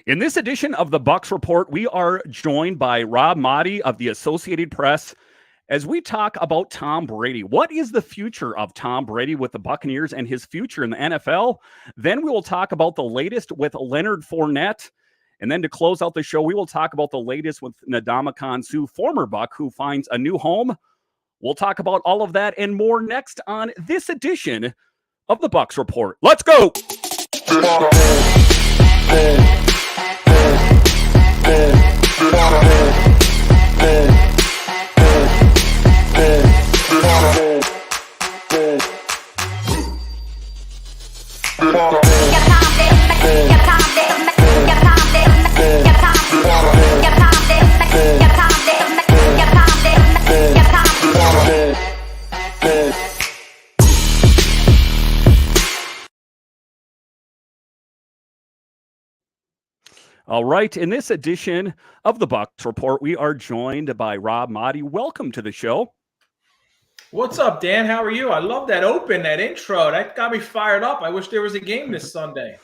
In this edition of the Bucs Report, we are joined by Rob Maaddi of the Associated Press as we talk about Tom Brady. What is the future of Tom Brady with the Buccaneers and his future in the NFL? Then we will talk about the latest with Leonard Fournette. And then to close out the show, we will talk about the latest with Ndamukong Suh, former Buck, who finds a new home. We'll talk about all of that and more next on this edition of the Bucs Report. Let's go! All right, in this edition of the Bucs Report, we are joined by Rob Maaddi. Welcome to the show. What's up, Dan? How are you? I love that that intro. That got me fired up. I wish there was a game this Sunday.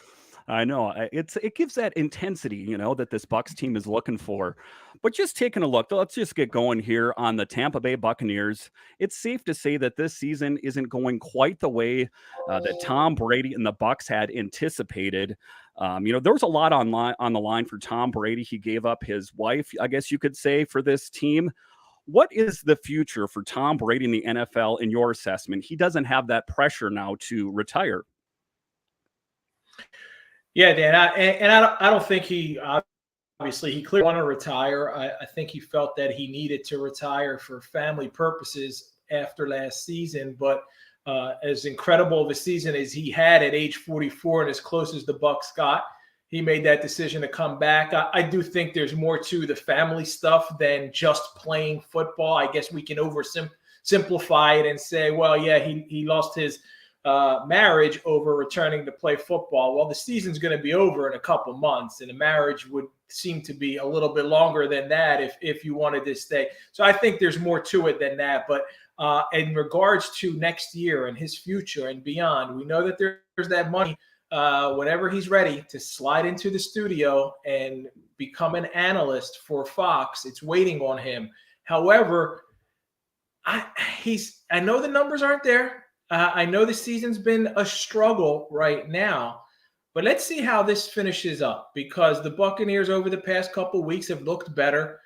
I know. It gives that intensity, that this Bucs team is looking for. But just taking a look, let's just get going here on the Tampa Bay Buccaneers. It's safe to say that this season isn't going quite the way that Tom Brady and the Bucs had anticipated. There was a lot on the line for Tom Brady. He gave up his wife, I guess you could say, for this team. What is the future for Tom Brady in the NFL in your assessment? He doesn't have that pressure now to retire. Yeah, Dan, I don't think he clearly want to retire. I think he felt that he needed to retire for family purposes after last season. But as incredible of a season as he had at age 44 and as close as the Bucs got, he made that decision to come back. I do think there's more to the family stuff than just playing football. I guess we can oversimplify it and say, well, yeah, he lost his marriage over returning to play football. Well, the season's going to be over in a couple months, and the marriage would seem to be a little bit longer than that if you wanted to stay. So I think there's more to it than that. But in regards to next year and his future and beyond, we know that there's that money whenever he's ready to slide into the studio and become an analyst for Fox. It's waiting on him. However, I know the numbers aren't there. I know the season's been a struggle right now, but let's see how this finishes up, because the Buccaneers over the past couple of weeks have looked better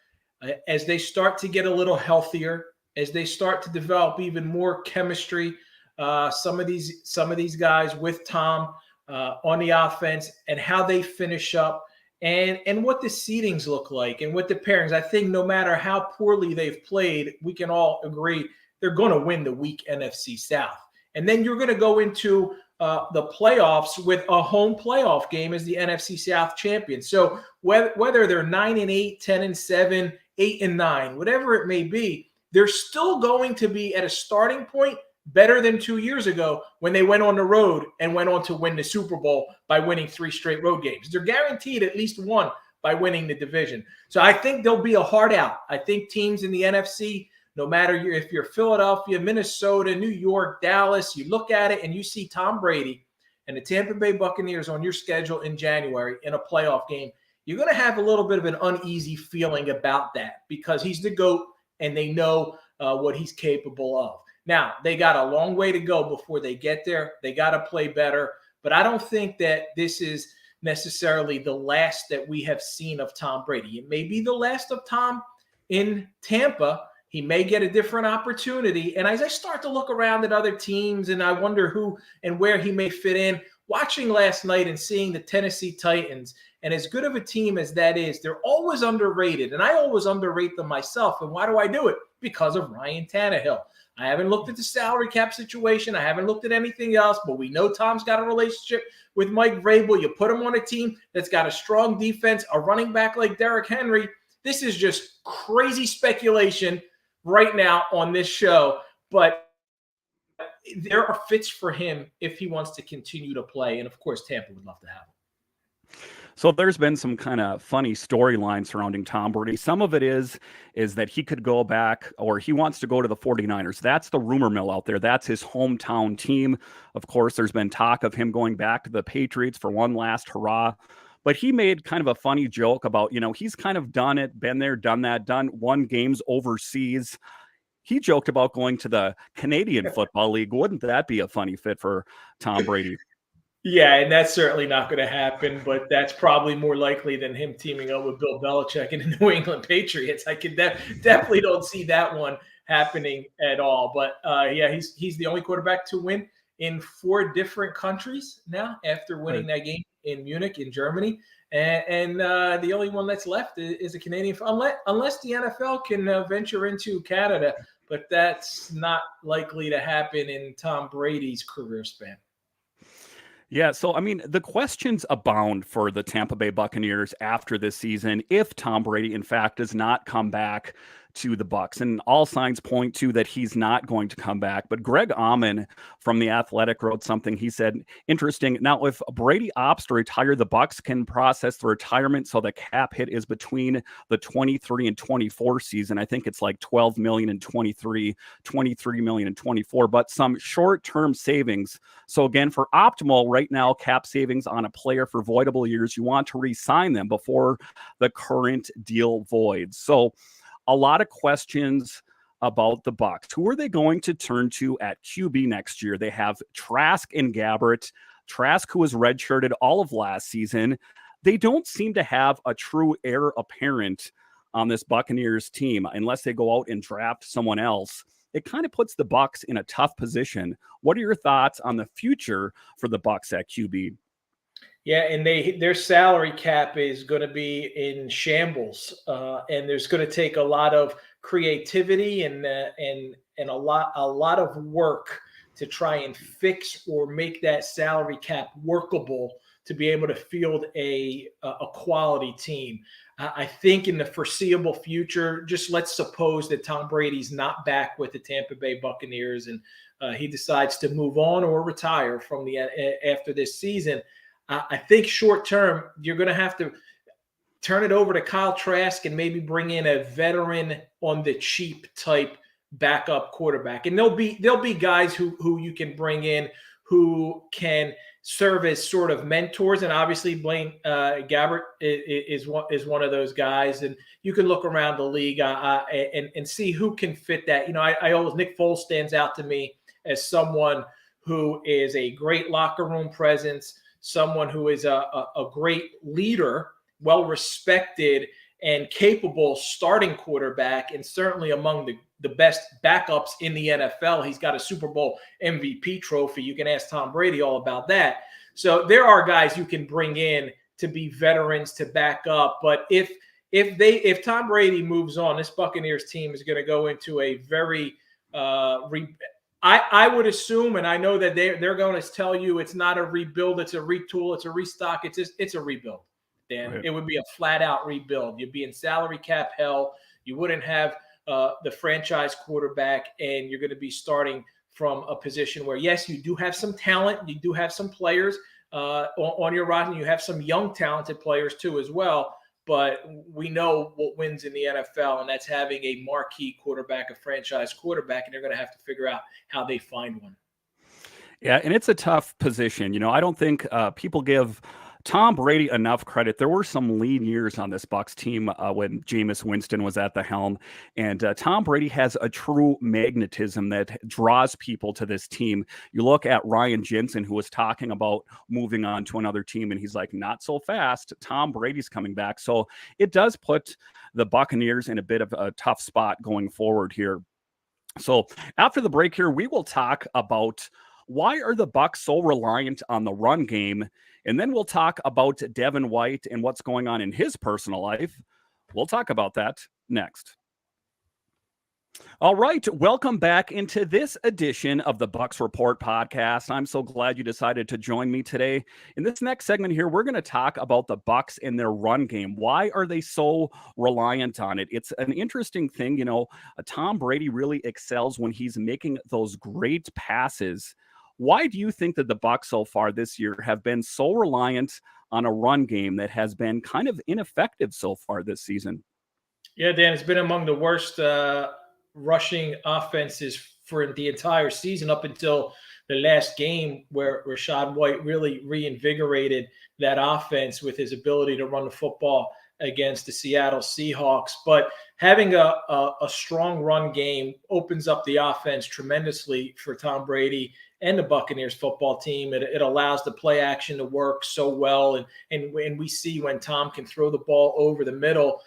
as they start to get a little healthier, as they start to develop even more chemistry. Some of these guys with Tom on the offense, and how they finish up, and what the seedings look like, and what the pairings. I think no matter how poorly they've played, we can all agree they're going to win the weak NFC South. And then you're going to go into the playoffs with a home playoff game as the NFC South champion. So whether they're 9-8, 10-7, 8-9, whatever it may be, they're still going to be at a starting point better than 2 years ago when they went on the road and went on to win the Super Bowl by winning 3 straight road games. They're guaranteed at least one by winning the division. So I think there'll be a hard out. I think teams in the NFC, no matter if you're Philadelphia, Minnesota, New York, Dallas, you look at it and you see Tom Brady and the Tampa Bay Buccaneers on your schedule in January in a playoff game, you're going to have a little bit of an uneasy feeling about that, because he's the GOAT and they know what he's capable of. Now, they got a long way to go before they get there. They got to play better. But I don't think that this is necessarily the last that we have seen of Tom Brady. It may be the last of Tom in Tampa. He may get a different opportunity. And as I start to look around at other teams and I wonder who and where he may fit in, watching last night and seeing the Tennessee Titans, and as good of a team as that is, they're always underrated. And I always underrate them myself. And why do I do it? Because of Ryan Tannehill. I haven't looked at the salary cap situation. I haven't looked at anything else, but we know Tom's got a relationship with Mike Vrabel. You put him on a team that's got a strong defense, a running back like Derrick Henry. This is just crazy speculation right now on this show, but there are fits for him if he wants to continue to play. And of course, Tampa would love to have him. So there's been some kind of funny storyline surrounding Tom Brady. Some of it is that he could go back, or he wants to go to the 49ers. That's the rumor mill out there. That's his hometown team. Of course, there's been talk of him going back to the Patriots for one last hurrah. but he made kind of a funny joke about, he's kind of done it, been there, done that, won games overseas. He joked about going to the Canadian Football League. Wouldn't that be a funny fit for Tom Brady? Yeah, and that's certainly not going to happen, but that's probably more likely than him teaming up with Bill Belichick and the New England Patriots. I could definitely don't see that one happening at all. But yeah, he's the only quarterback to win in 4 different countries now after winning that game in Munich in Germany. And the only one that's left is a Canadian, unless the NFL can venture into Canada, but that's not likely to happen in Tom Brady's career span. Yeah, so I mean, the questions abound for the Tampa Bay Buccaneers after this season if Tom Brady, in fact, does not come back to the Bucs, and all signs point to that he's not going to come back. But Greg Auman from The Athletic wrote something. He said, interesting. Now, if Brady opts to retire, the Bucs can process the retirement, so the cap hit is between the 23 and 24 season. I think it's like 12 million in 23, 23 million in 24, but some short-term savings. So again, for optimal right now cap savings on a player for voidable years, you want to re-sign them before the current deal voids. So a lot of questions about the Bucs. Who are they going to turn to at QB next year? They have Trask and Gabbert. Trask, who was redshirted all of last season. They don't seem to have a true heir apparent on this Buccaneers team unless they go out and draft someone else. It kind of puts the Bucs in a tough position. What are your thoughts on the future for the Bucs at QB? Yeah, and their salary cap is going to be in shambles, and there's going to take a lot of creativity and a lot of work to try and fix or make that salary cap workable to be able to field a quality team. I think in the foreseeable future, just let's suppose that Tom Brady's not back with the Tampa Bay Buccaneers and he decides to move on or retire from after this season. I think short term, you're going to have to turn it over to Kyle Trask and maybe bring in a veteran on the cheap type backup quarterback. And there'll be guys who you can bring in who can serve as sort of mentors. And obviously Blaine Gabbert is one of those guys. And you can look around the league and see who can fit that. I always, Nick Foles stands out to me as someone who is a great locker room presence, someone who is a great leader, well-respected and capable starting quarterback, and certainly among the best backups in the NFL. He's got a Super Bowl MVP trophy. You can ask Tom Brady all about that. So there are guys you can bring in to be veterans to back up. But if Tom Brady moves on, this Buccaneers team is going to go into a very I would assume, and I know that they're going to tell you it's not a rebuild, it's a retool, it's a restock, it's a rebuild. Dan, right. It would be a flat out rebuild. You'd be in salary cap hell. You wouldn't have the franchise quarterback, and you're going to be starting from a position where, yes, you do have some talent, you do have some players on your roster, and you have some young talented players too as well. But we know what wins in the NFL, and that's having a marquee quarterback, a franchise quarterback, and they're going to have to figure out how they find one. Yeah, and it's a tough position. I don't think people give Tom Brady enough credit. There were some lean years on this Bucs team when Jameis Winston was at the helm, and Tom Brady has a true magnetism that draws people to this team. You look at Ryan Jensen, who was talking about moving on to another team, and he's like, not so fast. Tom Brady's coming back. So it does put the Buccaneers in a bit of a tough spot going forward here. So after the break here, we will talk about why are the Bucs so reliant on the run game? And then we'll talk about Devin White and what's going on in his personal life. We'll talk about that next. All right, welcome back into this edition of the Bucs Report podcast. I'm so glad you decided to join me today. In this next segment here, we're going to talk about the Bucs and their run game. Why are they so reliant on it? It's an interesting thing. Tom Brady really excels when he's making those great passes. Why do you think that the Bucs so far this year have been so reliant on a run game that has been kind of ineffective so far this season? Yeah, Dan, it's been among the worst rushing offenses for the entire season up until the last game where Rachaad White really reinvigorated that offense with his ability to run the football against the Seattle Seahawks. But having a strong run game opens up the offense tremendously for Tom Brady and the Buccaneers football team. It allows the play action to work so well. And we see when Tom can throw the ball over the middle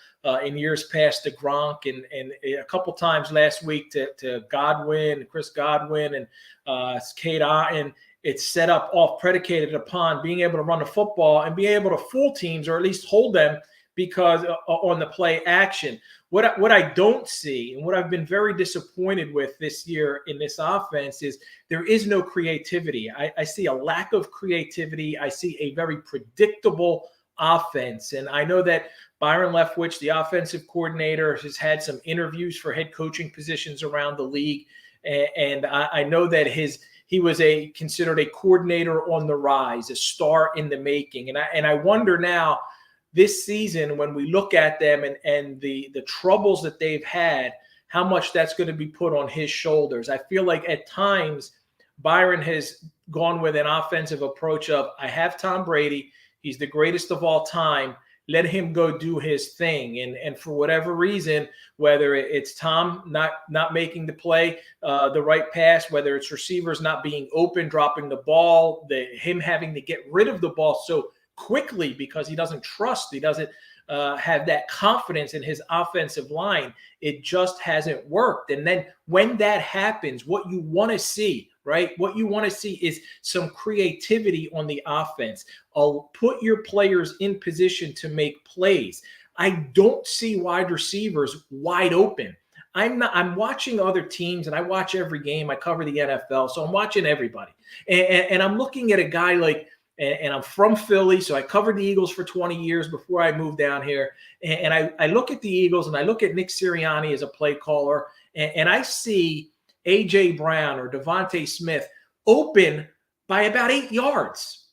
in years past to Gronk and a couple times last week to Godwin, Chris Godwin, and Cade Otton. It's set up off predicated upon being able to run the football and be able to fool teams or at least hold them because on the play action. What I don't see and what I've been very disappointed with this year in this offense is there is no creativity. I see a lack of creativity. I see a very predictable offense. And I know that Byron Leftwich, the offensive coordinator, has had some interviews for head coaching positions around the league. And I know that he was considered a coordinator on the rise, a star in the making. And I wonder now, this season, when we look at them and the troubles that they've had, how much that's going to be put on his shoulders. I feel like at times Byron has gone with an offensive approach of, I have Tom Brady. He's the greatest of all time. Let him go do his thing. And for whatever reason, whether it's Tom not making the play, the right pass, whether it's receivers not being open, dropping the ball, him having to get rid of the ball so quickly because he doesn't have that confidence in his offensive line. It just hasn't worked. And then when that happens, what you want to see, right? What you want to see is some creativity on the offense. Put your players in position to make plays. I don't see wide receivers wide open. I'm watching other teams, and I watch every game. I cover the NFL, so I'm watching everybody. And I'm looking at a guy like, and I'm from Philly, so I covered the Eagles for 20 years before I moved down here. And I look at the Eagles, and I look at Nick Sirianni as a play caller, and I see A.J. Brown or Devontae Smith open by about 8 yards.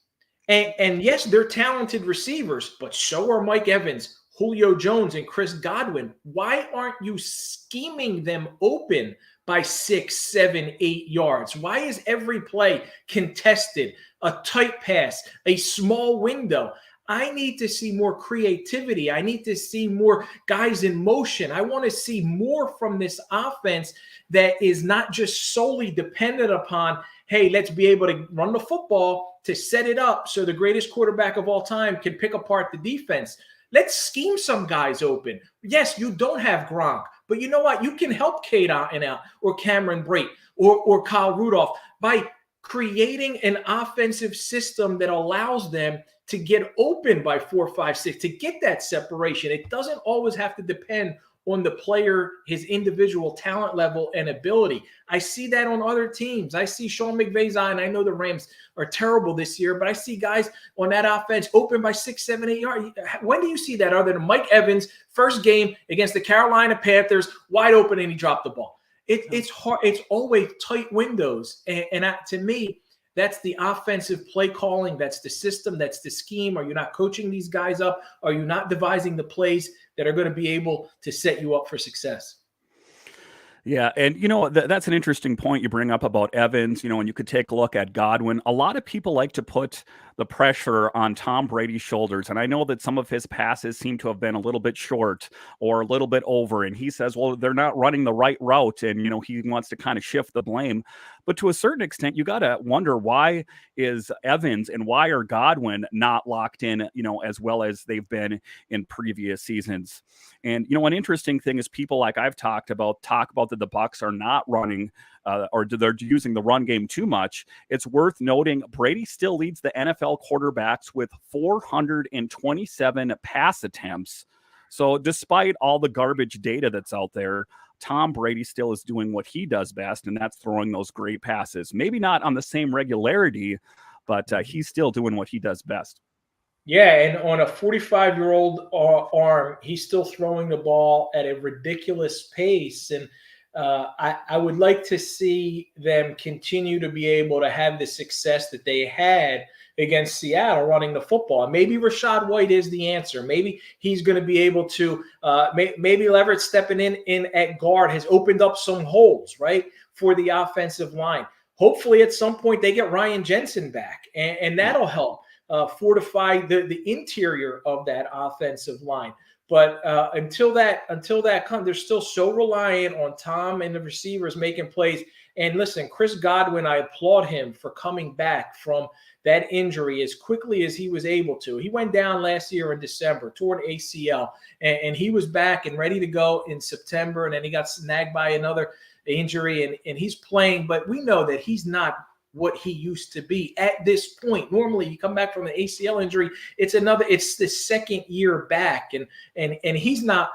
And yes, they're talented receivers, but so are Mike Evans, Julio Jones, and Chris Godwin. Why aren't you scheming them open by 6, 7, 8 yards? Why is every play contested, a tight pass, a small window? I need to see more creativity. I need to see more guys in motion. I want to see more from this offense that is not just solely dependent upon, hey, let's be able to run the football to set it up so the greatest quarterback of all time can pick apart the defense. Let's scheme some guys open. Yes, you don't have Gronk, but you know what? You can help Cade Otton out or Cameron Brate or Kyle Rudolph by creating an offensive system that allows them to get open by 4, 5, 6, to get that separation. It doesn't always have to depend on the player, his individual talent level and ability. I see that on other teams. I see Sean McVay's eye, and I know the Rams are terrible this year, but I see guys on that offense open by 6, 7, 8 yards. When do you see that other than Mike Evans, first game against the Carolina Panthers, wide open and he dropped the ball? It's hard. It's always tight windows. And to me, that's the offensive play calling. That's the system. That's the scheme. Are you not coaching these guys up? Are you not devising the plays that are going to be able to set you up for success? Yeah, and that's an interesting point you bring up about Evans, and you could take a look at Godwin. A lot of people like to put the pressure on Tom Brady's shoulders, and I know that some of his passes seem to have been a little bit short or a little bit over, and he says, well, they're not running the right route, and he wants to kind of shift the blame. But to a certain extent, you got to wonder, why is Evans and why are Godwin not locked in, as well as they've been in previous seasons? And, an interesting thing is people like I've talk about that the Bucs are not running or they're using the run game too much. It's worth noting Brady still leads the NFL quarterbacks with 427 pass attempts. So despite all the garbage data that's out there, Tom Brady still is doing what he does best, and that's throwing those great passes. Maybe not on the same regularity, but he's still doing what he does best. Yeah, and on a 45-year-old arm, he's still throwing the ball at a ridiculous pace. And I would like to see them continue to be able to have the success that they had against Seattle running the football. And maybe Rachaad White is the answer. Maybe he's going to be able to maybe Leverett stepping in at guard has opened up some holes, right, for the offensive line. hopefully at some point they get Ryan Jensen back, and that'll help fortify the interior of that offensive line. But until that comes, they're still so reliant on Tom and the receivers making plays. And listen, Chris Godwin, I applaud him for coming back from that injury as quickly as he was able to. He went down last year in December, toward ACL, and he was back and ready to go in September. And then he got snagged by another injury, and he's playing. But we know that he's not what he used to be at this point. Normally, you come back from an ACL injury, it's the second year back, and he's not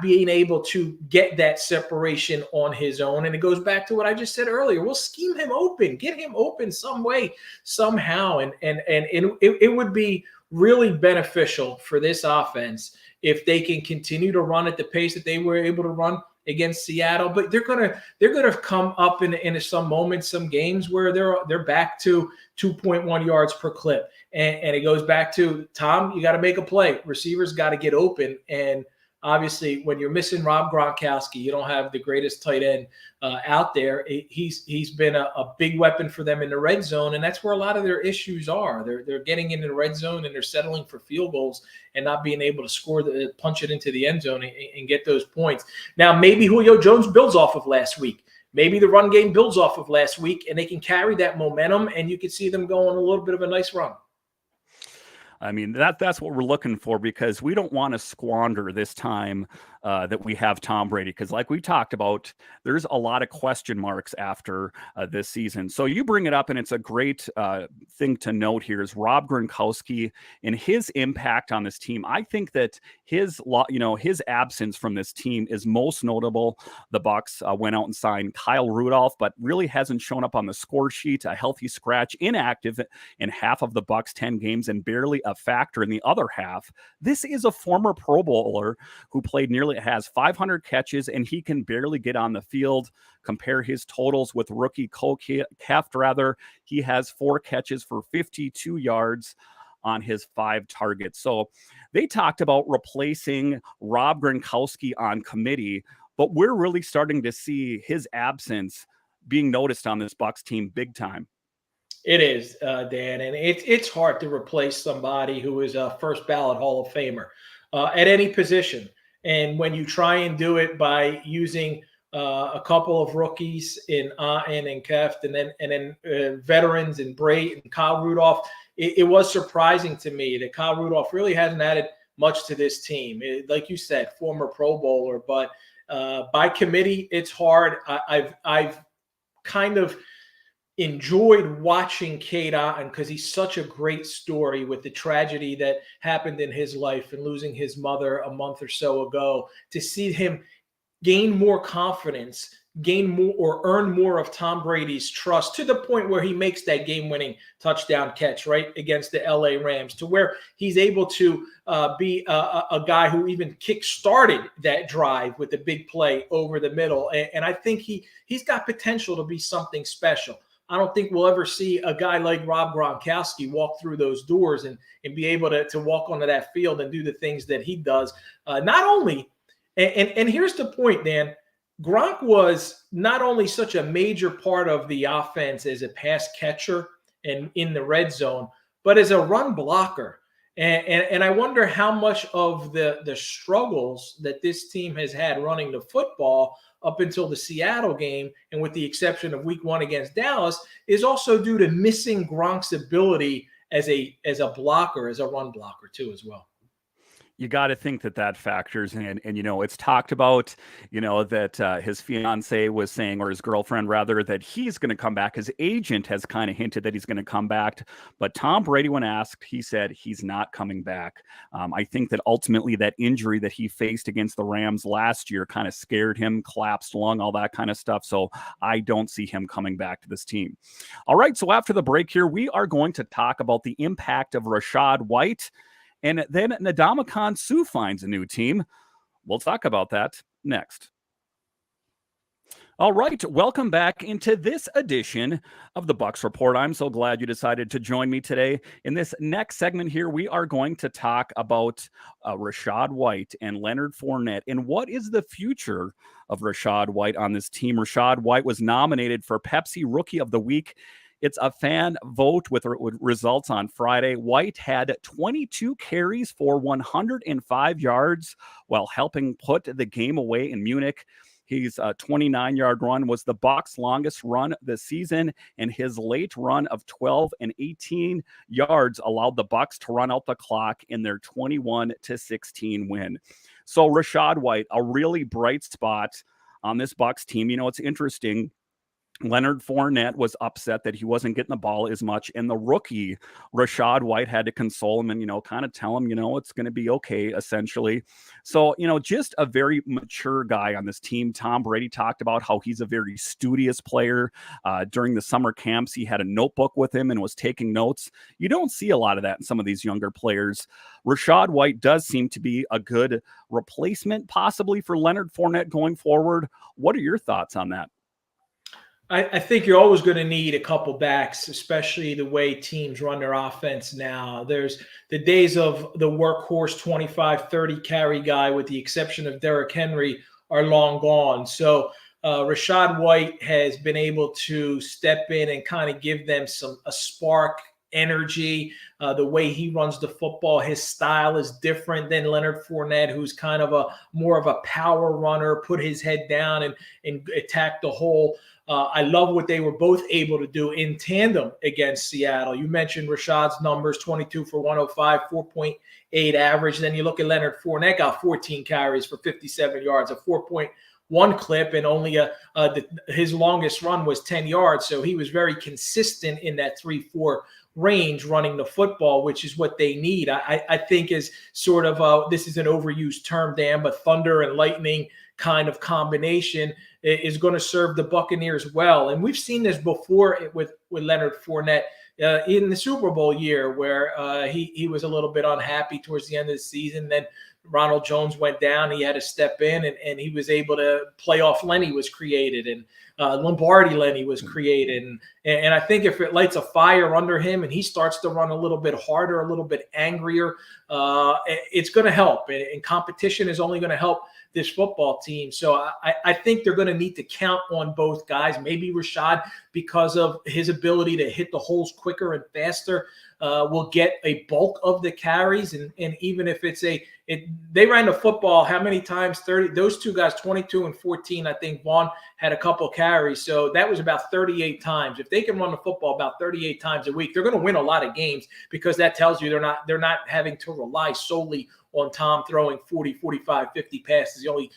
being able to get that separation on his own. And it goes back to what I just said earlier. We'll scheme him open, get him open some way, somehow, and it would be really beneficial for this offense if they can continue to run at the pace that they were able to run against Seattle. But they're gonna come up in some moments, some games where they're back to 2.1 yards per clip, and it goes back to Tom. You got to make a play. Receivers got to get open, and obviously, when you're missing Rob Gronkowski, you don't have the greatest tight end out there. He's been a big weapon for them in the red zone, and that's where a lot of their issues are. They're getting into the red zone and they're settling for field goals and not being able to score, punch it into the end zone and get those points. Now, maybe Julio Jones builds off of last week. Maybe the run game builds off of last week, and they can carry that momentum, and you can see them go on a little bit of a nice run. I mean, that's what we're looking for, because we don't want to squander this time that we have Tom Brady, because like we talked about, there's a lot of question marks after this season. So you bring it up, and it's a great thing to note here is Rob Gronkowski and his impact on this team. I think that his absence from this team is most notable. The Bucs went out and signed Kyle Rudolph, but really hasn't shown up on the score sheet. A healthy scratch, inactive in half of the Bucs' 10 games, and barely a factor in the other half. This is a former Pro Bowler who has 500 catches, and he can barely get on the field. Compare his totals with rookie Cole Kafka. He has 4 catches for 52 yards on his 5 targets. So they talked about replacing Rob Gronkowski on committee, but we're really starting to see his absence being noticed on this Bucs team big time. It is, Dan, and it's hard to replace somebody who is a first ballot Hall of Famer at any position. And when you try and do it by using a couple of rookies in and Keft, and then veterans in Brady and Kyle Rudolph, it was surprising to me that Kyle Rudolph really hasn't added much to this team. Like you said, former Pro Bowler, but by committee, it's hard. I've kind of enjoyed watching Cade Otton because he's such a great story with the tragedy that happened in his life and losing his mother a month or so ago. To see him gain more confidence, gain more or earn more of Tom Brady's trust, to the point where he makes that game-winning touchdown catch right against the LA Rams, to where he's able to be a guy who even kick-started that drive with a big play over the middle. And I think he's got potential to be something special. I don't think we'll ever see a guy like Rob Gronkowski walk through those doors and be able to walk onto that field and do the things that he does. Not only, and here's the point, Dan, Gronk was not only such a major part of the offense as a pass catcher and in the red zone, but as a run blocker. And I wonder how much of the struggles that this team has had running the football up until the Seattle game, and with the exception of week 1 against Dallas, is also due to missing Gronk's ability as a blocker, as a run blocker too, as well. You got to think that factors in. And, it's talked about, that his fiance was saying, or his girlfriend rather, that he's going to come back. His agent has kind of hinted that he's going to come back. But Tom Brady, when asked, he said he's not coming back. I think that ultimately that injury that he faced against the Rams last year kind of scared him, collapsed lung, all that kind of stuff. So I don't see him coming back to this team. All right. So after the break here, we are going to talk about the impact of Rachaad White. And then Ndamukong Suh finds a new team. We'll talk about that next. All right, welcome back into this edition of the Bucs Report. I'm so glad you decided to join me today. In this next segment here, we are going to talk about Rachaad White and Leonard Fournette and what is the future of Rachaad White on this team. Rachaad White was nominated for Pepsi Rookie of the Week. It's a fan vote with results on Friday. White had 22 carries for 105 yards while helping put the game away in Munich. His 29-yard run was the Bucs' longest run this season, and his late run of 12 and 18 yards allowed the Bucs to run out the clock in their 21-16 win. So Rachaad White, a really bright spot on this Bucs team. You know, it's interesting. Leonard Fournette was upset that he wasn't getting the ball as much, and the rookie Rachaad White had to console him and, you know, kind of tell him, you know, it's going to be okay, essentially. So, you know, just a very mature guy on this team. Tom Brady talked about how he's a very studious player. During the summer camps, he had a notebook with him and was taking notes. You don't see a lot of that in some of these younger players. Rachaad White does seem to be a good replacement, possibly, for Leonard Fournette going forward. What are your thoughts on that? I think you're always going to need a couple backs, especially the way teams run their offense now. There's the days of the workhorse 25, 30 carry guy, with the exception of Derrick Henry, are long gone. So Rachaad White has been able to step in and kind of give them a spark, energy. The way he runs the football, his style is different than Leonard Fournette, who's kind of more of a power runner, put his head down and attack the hole. I love what they were both able to do in tandem against Seattle. You mentioned Rachaad's numbers, 22 for 105, 4.8 average. Then you look at Leonard Fournette, got 14 carries for 57 yards, a 4.1 clip, and only his longest run was 10 yards. So he was very consistent in that 3-4 range running the football, which is what they need. I think is sort of this is an overused term, Dan, but thunder and lightning kind of combination is going to serve the Buccaneers well. And we've seen this before with Leonard Fournette in the Super Bowl year, where he was a little bit unhappy towards the end of the season. Then Ronald Jones went down. He had to step in, and he was able to playoff Lenny was created, and Lombardi Lenny was created. And I think if it lights a fire under him and he starts to run a little bit harder, a little bit angrier, it's going to help. And competition is only going to help this football team. So I think they're going to need to count on both guys. Maybe Rachaad, because of his ability to hit the holes quicker and faster, will get a bulk of the carries. And even if they ran the football, how many times? 30. Those two guys, 22 and 14. I think Vaughn had a couple carries. So that was about 38 times. If they can run the football about 38 times a week, they're going to win a lot of games, because that tells you they're not having to rely solely on Tom throwing 40, 45, 50 passes. He only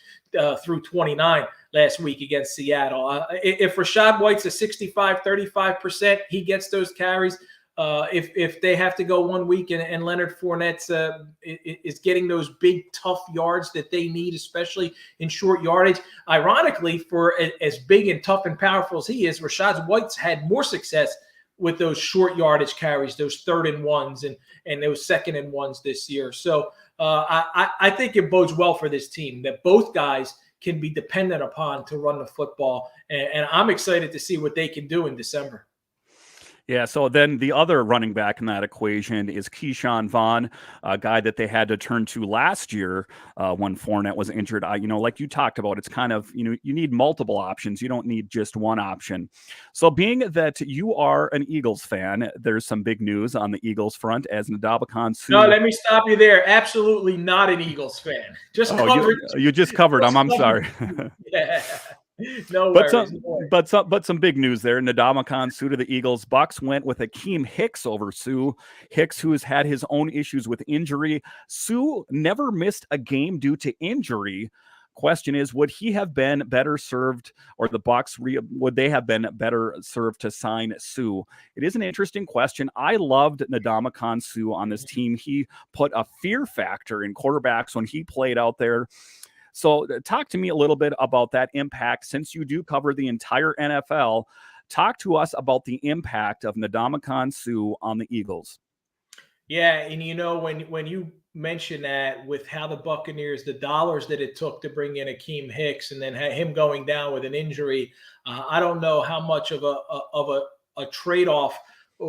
threw 29 last week against Seattle. If Rachaad White's a 65, 35%, he gets those carries. If they have to go 1 week and Leonard Fournette is getting those big, tough yards that they need, especially in short yardage. Ironically, for as big and tough and powerful as he is, Rachaad White's had more success with those short yardage carries, those 3rd and 1s and those 2nd and 1s this year. So I think it bodes well for this team that both guys can be dependent upon to run the football. And I'm excited to see what they can do in December. Yeah, so then the other running back in that equation is Keyshawn Vaughn, a guy that they had to turn to last year when Fournette was injured. Like you talked about, it's kind of, you need multiple options. You don't need just one option. So being that you are an Eagles fan, there's some big news on the Eagles front as Ndamukong Suh. No, let me stop you there. Absolutely not an Eagles fan. Just covered. You just covered them. I'm sorry. Yeah. No worries. But some big news there. Ndamukong Suh to the Eagles. Bucs went with Akeem Hicks over Suh. Hicks, who has had his own issues with injury. Suh never missed a game due to injury. Question is, would he have been better served, or the Bucs would they have been better served to sign Suh? It is an interesting question. I loved Ndamukong Suh on this team. He put a fear factor in quarterbacks when he played out there. So talk to me a little bit about that impact. Since you do cover the entire NFL, talk to us about the impact of Ndamukong Suh on the Eagles. Yeah, and when you mention that with how the Buccaneers, the dollars that it took to bring in Akeem Hicks, and then him going down with an injury, I don't know how much of a trade off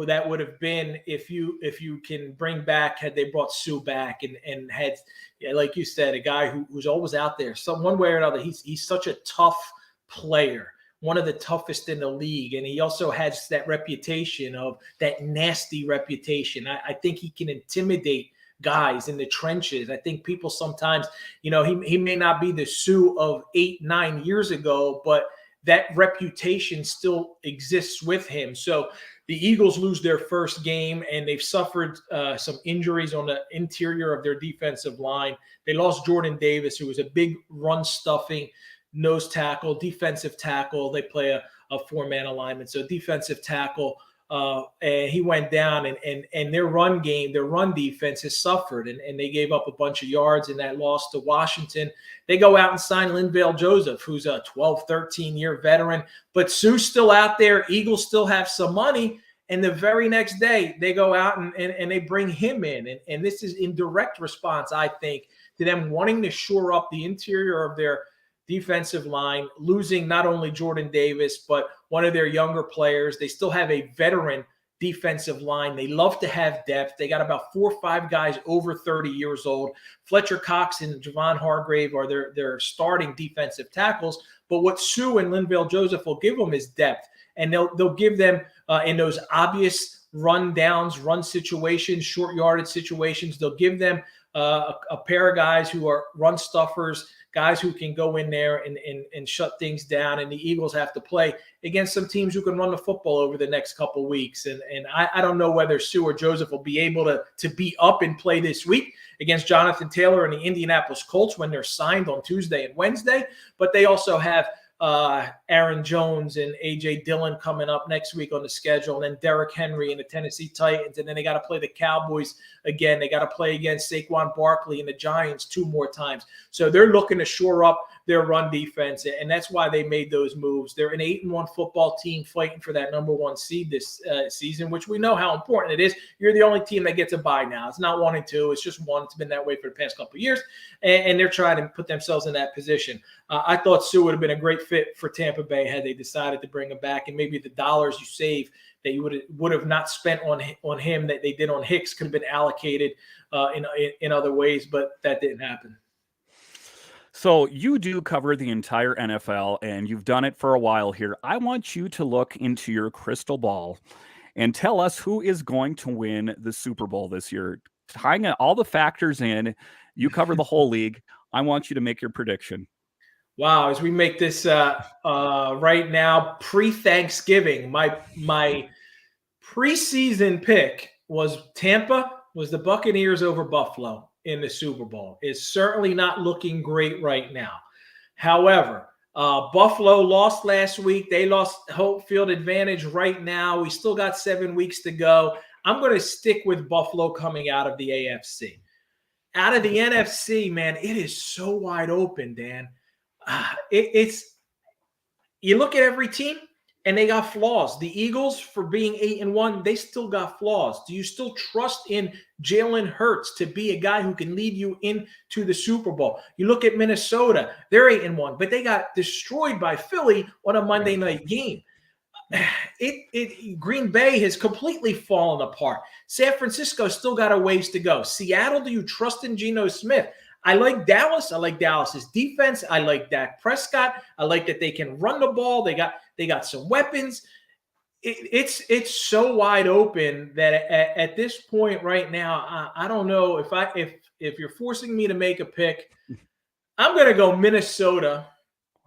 that would have been if you can bring back had they brought Sue back and had, yeah, like you said, a guy who's always out there, some one way or another. He's such a tough player, one of the toughest in the league. And he also has that reputation of that nasty reputation. I think he can intimidate guys in the trenches. I think people sometimes, he may not be the Sue of 8, 9 years ago, but that reputation still exists with him. So the Eagles lose their first game, and they've suffered some injuries on the interior of their defensive line. They lost Jordan Davis, who was a big run stuffing nose tackle, defensive tackle. They play a four-man alignment. So defensive tackle, and he went down, and their run game, their run defense has suffered, and they gave up a bunch of yards in that loss to Washington. They go out and sign Linval Joseph, who's a 12, 13-year veteran, but Sue's still out there. Eagles still have some money. And the very next day, they go out and they bring him in. And this is in direct response, I think, to them wanting to shore up the interior of their defensive line, losing not only Jordan Davis, but one of their younger players. They still have a veteran defensive line. They love to have depth. They got about 4 or 5 guys over 30 years old. Fletcher Cox and Javon Hargrave are their starting defensive tackles. But what Sue and Linval Joseph will give them is depth. And they'll give them in those obvious run downs, run situations, short yardage situations. They'll give them a pair of guys who are run stuffers, guys who can go in there and shut things down. And the Eagles have to play against some teams who can run the football over the next couple of weeks. And I don't know whether Sue or Joseph will be able to be up and play this week against Jonathan Taylor and the Indianapolis Colts when they're signed on Tuesday and Wednesday. But they also have Aaron Jones and A.J. Dillon coming up next week on the schedule, and then Derrick Henry and the Tennessee Titans, and then they got to play the Cowboys again. They got to play against Saquon Barkley and the Giants 2 more times. So they're looking to shore up their run defense, and that's why they made those moves. They're an 8-1 football team fighting for that number 1 seed this season, which we know how important it is. You're the only team that gets a bye now. It's not 1 and 2. It's just 1. It's been that way for the past couple of years, and they're trying to put themselves in that position. I thought Sue would have been a great fit for Tampa Bay had they decided to bring him back, and maybe the dollars you save that you would have not spent on him that they did on Hicks could have been allocated in other ways, but that didn't happen. So you do cover the entire NFL, and you've done it for a while here. I want you to look into your crystal ball and tell us who is going to win the Super Bowl this year. Tying all the factors in, you cover the whole league. I want you to make your prediction. Wow, as we make this right now, pre-Thanksgiving, my preseason pick was the Buccaneers over Buffalo in the Super Bowl. It's certainly not looking great right now. However, Buffalo lost last week. They lost home field advantage right now. We still got 7 weeks to go. I'm going to stick with Buffalo coming out of the AFC. Out of the NFC, man, it is so wide open, Dan. You look at every team and they got flaws. The Eagles, for being 8-1, they still got flaws. Do you still trust in Jalen Hurts to be a guy who can lead you into the Super Bowl? You look at Minnesota, they're 8-1, but they got destroyed by Philly on a Monday night game. Green Bay has completely fallen apart. San Francisco still got a ways to go. Seattle, do you trust in Geno Smith? I like Dallas. I like Dallas's defense. I like Dak Prescott. I like that they can run the ball. They got some weapons. It's so wide open that at this point right now, I don't know if you're forcing me to make a pick. I'm going to go Minnesota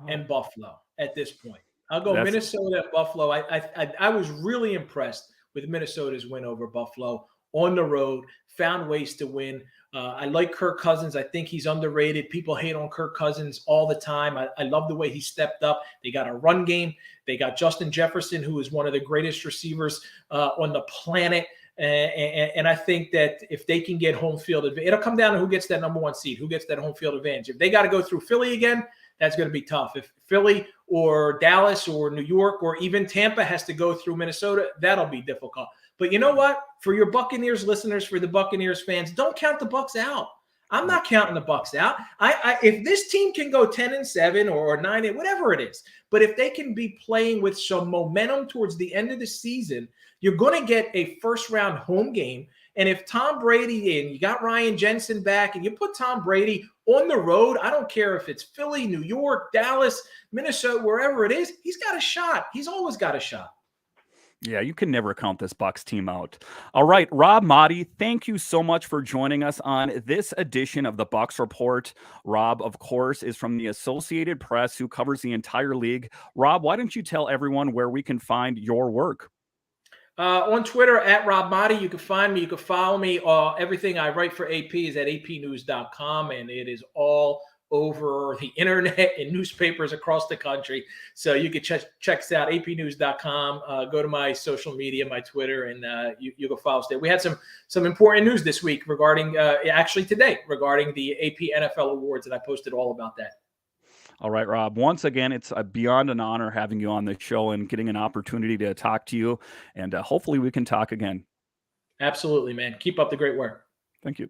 and Buffalo at this point. I'll go Minnesota and Buffalo. I was really impressed with Minnesota's win over Buffalo on the road, found ways to win. I like Kirk Cousins. I think he's underrated. People hate on Kirk Cousins all the time. I love the way he stepped up. They got a run game. They got Justin Jefferson, who is one of the greatest receivers on the planet. And I think that if they can get home field advantage, it'll come down to who gets that number 1 seed, who gets that home field advantage. If they got to go through Philly again, that's going to be tough. If Philly or Dallas or New York or even Tampa has to go through Minnesota, that'll be difficult. But you know what? For your Buccaneers listeners, for the Buccaneers fans, don't count the Bucs out. I'm not counting the Bucs out. If this team can go 10-7 or 9, whatever it is, but if they can be playing with some momentum towards the end of the season, you're going to get a first-round home game. And if Tom Brady and you got Ryan Jensen back and you put Tom Brady on the road, I don't care if it's Philly, New York, Dallas, Minnesota, wherever it is, he's got a shot. He's always got a shot. Yeah, you can never count this Bucs team out. All right, Rob Maaddi, thank you so much for joining us on this edition of the Bucs Report. Rob, of course, is from the Associated Press, who covers the entire league. Rob, why don't you tell everyone where we can find your work? On Twitter at Rob Maaddi, you can find me. You can follow me. Everything I write for AP is at apnews.com, and it is all over the internet and newspapers across the country. So you can check us out, apnews.com. Go to my social media, my Twitter, and you can follow us there. We had some important news this week regarding, actually today, regarding the AP NFL Awards, and I posted all about that. All right, Rob. Once again, it's beyond an honor having you on the show and getting an opportunity to talk to you. And hopefully we can talk again. Absolutely, man. Keep up the great work. Thank you.